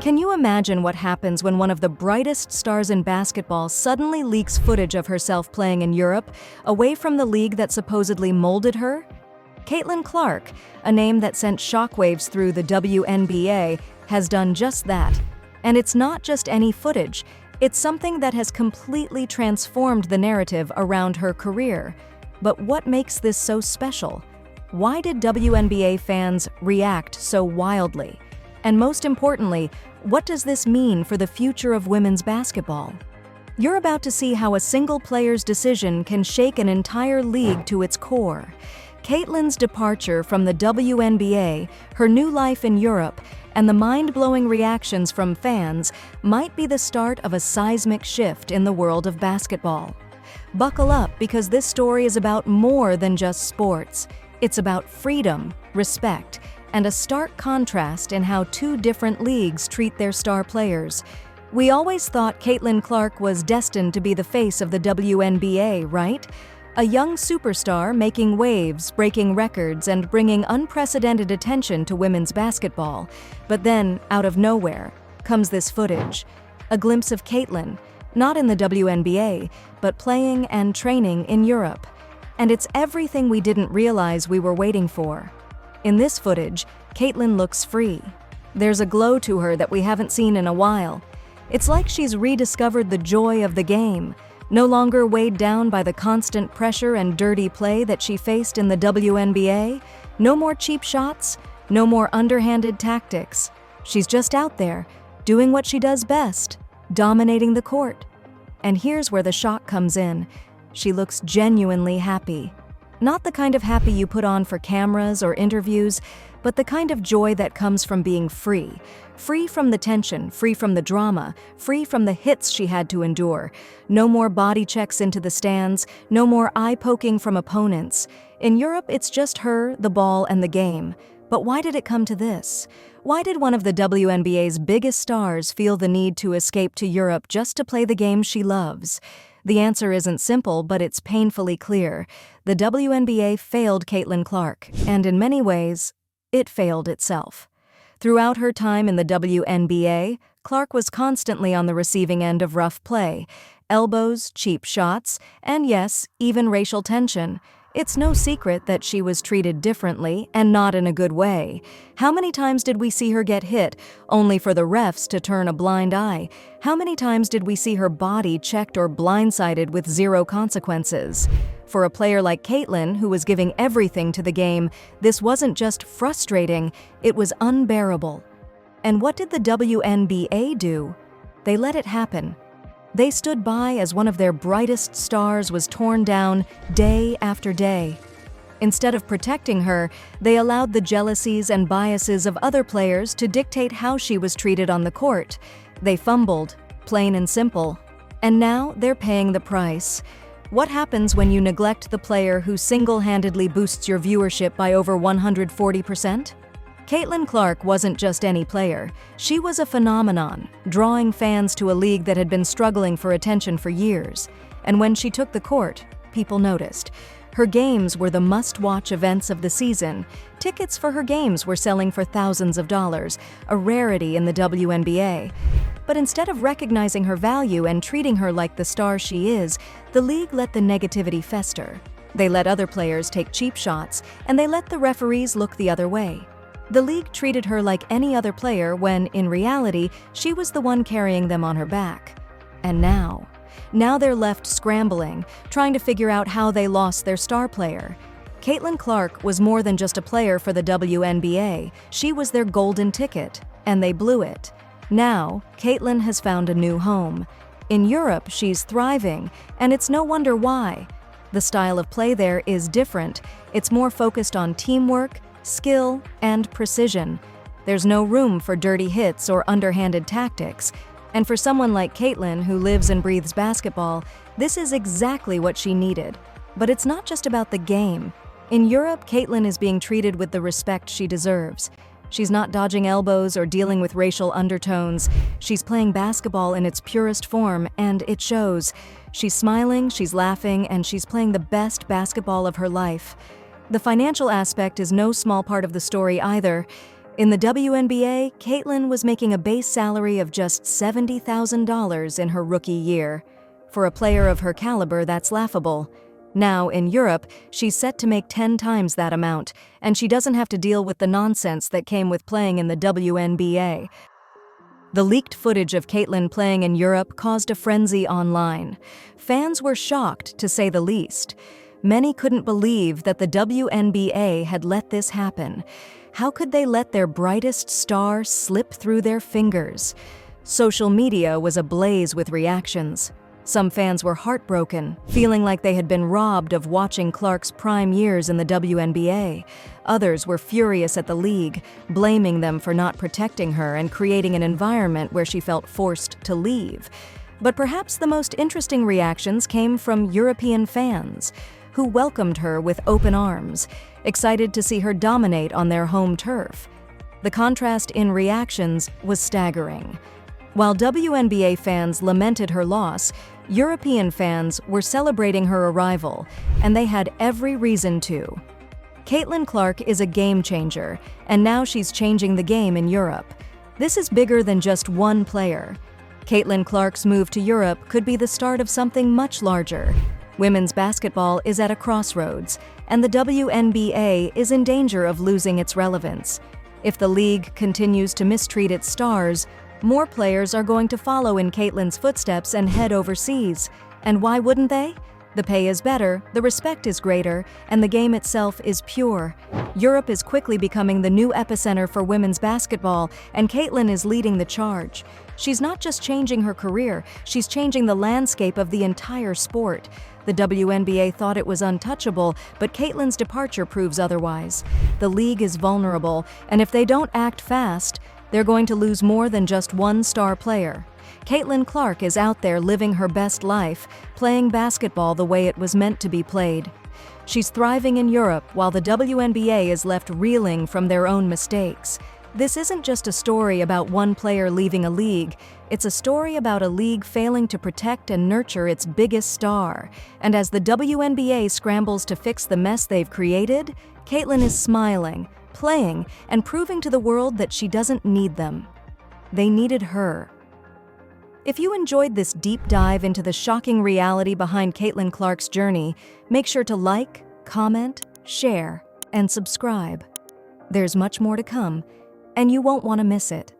Can you imagine what happens when one of the brightest stars in basketball suddenly leaks footage of herself playing in Europe, away from the league that supposedly molded her? Caitlin Clark, a name that sent shockwaves through the WNBA, has done just that. And it's not just any footage, it's something that has completely transformed the narrative around her career. But what makes this so special? Why did WNBA fans react so wildly? And most importantly, what does this mean for the future of women's basketball? You're about to see how a single player's decision can shake an entire league to its core. Caitlin's departure from the WNBA, her new life in Europe, and the mind-blowing reactions from fans might be the start of a seismic shift in the world of basketball. Buckle up, because this story is about more than just sports. It's about freedom, respect, and a stark contrast in how two different leagues treat their star players. We always thought Caitlin Clark was destined to be the face of the WNBA, right? A young superstar making waves, breaking records, and bringing unprecedented attention to women's basketball. But then, out of nowhere, comes this footage. A glimpse of Caitlin, not in the WNBA, but playing and training in Europe. And it's everything we didn't realize we were waiting for. In this footage, Caitlin looks free. There's a glow to her that we haven't seen in a while. It's like she's rediscovered the joy of the game, no longer weighed down by the constant pressure and dirty play that she faced in the WNBA. No more cheap shots, no more underhanded tactics. She's just out there, doing what she does best, dominating the court. And here's where the shock comes in. She looks genuinely happy. Not the kind of happy you put on for cameras or interviews, but the kind of joy that comes from being free. Free from the tension, free from the drama, free from the hits she had to endure. No more body checks into the stands, no more eye-poking from opponents. In Europe, it's just her, the ball, and the game. But why did it come to this? Why did one of the WNBA's biggest stars feel the need to escape to Europe just to play the game she loves? The answer isn't simple, but it's painfully clear. The WNBA failed Caitlin Clark, and in many ways, it failed itself. Throughout her time in the WNBA, Clark was constantly on the receiving end of rough play, elbows, cheap shots, and yes, even racial tension. It's no secret that she was treated differently, and not in a good way. How many times did we see her get hit, only for the refs to turn a blind eye? How many times did we see her body checked or blindsided with zero consequences? For a player like Caitlin, who was giving everything to the game, this wasn't just frustrating, it was unbearable. And what did the WNBA do? They let it happen. They stood by as one of their brightest stars was torn down day after day. Instead of protecting her, they allowed the jealousies and biases of other players to dictate how she was treated on the court. They fumbled, plain and simple. And now they're paying the price. What happens when you neglect the player who single-handedly boosts your viewership by over 140%? Caitlin Clark wasn't just any player. She was a phenomenon, drawing fans to a league that had been struggling for attention for years. And when she took the court, people noticed. Her games were the must-watch events of the season. Tickets for her games were selling for thousands of dollars, a rarity in the WNBA. But instead of recognizing her value and treating her like the star she is, the league let the negativity fester. They let other players take cheap shots, and they let the referees look the other way. The league treated her like any other player when, in reality, she was the one carrying them on her back. And now they're left scrambling, trying to figure out how they lost their star player. Caitlin Clark was more than just a player for the WNBA. She was their golden ticket, and they blew it. Now, Caitlin has found a new home. In Europe, she's thriving, and it's no wonder why. The style of play there is different. It's more focused on teamwork, skill, and precision. There's no room for dirty hits or underhanded tactics. And for someone like Caitlin, who lives and breathes basketball, this is exactly what she needed. But it's not just about the game. In Europe, Caitlin is being treated with the respect she deserves. She's not dodging elbows or dealing with racial undertones. She's playing basketball in its purest form, and it shows. She's smiling, she's laughing, and she's playing the best basketball of her life. The financial aspect is no small part of the story either. In the WNBA, Caitlin was making a base salary of just $70,000 in her rookie year. For a player of her caliber, that's laughable. Now, in Europe, she's set to make 10 times that amount, and she doesn't have to deal with the nonsense that came with playing in the WNBA. The leaked footage of Caitlin playing in Europe caused a frenzy online. Fans were shocked, to say the least. Many couldn't believe that the WNBA had let this happen. How could they let their brightest star slip through their fingers? Social media was ablaze with reactions. Some fans were heartbroken, feeling like they had been robbed of watching Clark's prime years in the WNBA. Others were furious at the league, blaming them for not protecting her and creating an environment where she felt forced to leave. But perhaps the most interesting reactions came from European fans, who welcomed her with open arms, excited to see her dominate on their home turf. The contrast in reactions was staggering. While WNBA fans lamented her loss, European fans were celebrating her arrival, and they had every reason to. Caitlin Clark is a game changer, and now she's changing the game in Europe. This is bigger than just one player. Caitlin Clark's move to Europe could be the start of something much larger. Women's basketball is at a crossroads, and the WNBA is in danger of losing its relevance. If the league continues to mistreat its stars, more players are going to follow in Caitlin's footsteps and head overseas. And why wouldn't they? The pay is better, the respect is greater, and the game itself is pure. Europe is quickly becoming the new epicenter for women's basketball, and Caitlin is leading the charge. She's not just changing her career, she's changing the landscape of the entire sport. The WNBA thought it was untouchable, but Caitlin's departure proves otherwise. The league is vulnerable, and if they don't act fast, they're going to lose more than just one star player. Caitlin Clark is out there living her best life, playing basketball the way it was meant to be played. She's thriving in Europe while the WNBA is left reeling from their own mistakes. This isn't just a story about one player leaving a league. It's a story about a league failing to protect and nurture its biggest star. And as the WNBA scrambles to fix the mess they've created, Caitlin is smiling, playing, and proving to the world that she doesn't need them. They needed her. If you enjoyed this deep dive into the shocking reality behind Caitlin Clark's journey, make sure to like, comment, share, and subscribe. There's much more to come, and you won't want to miss it.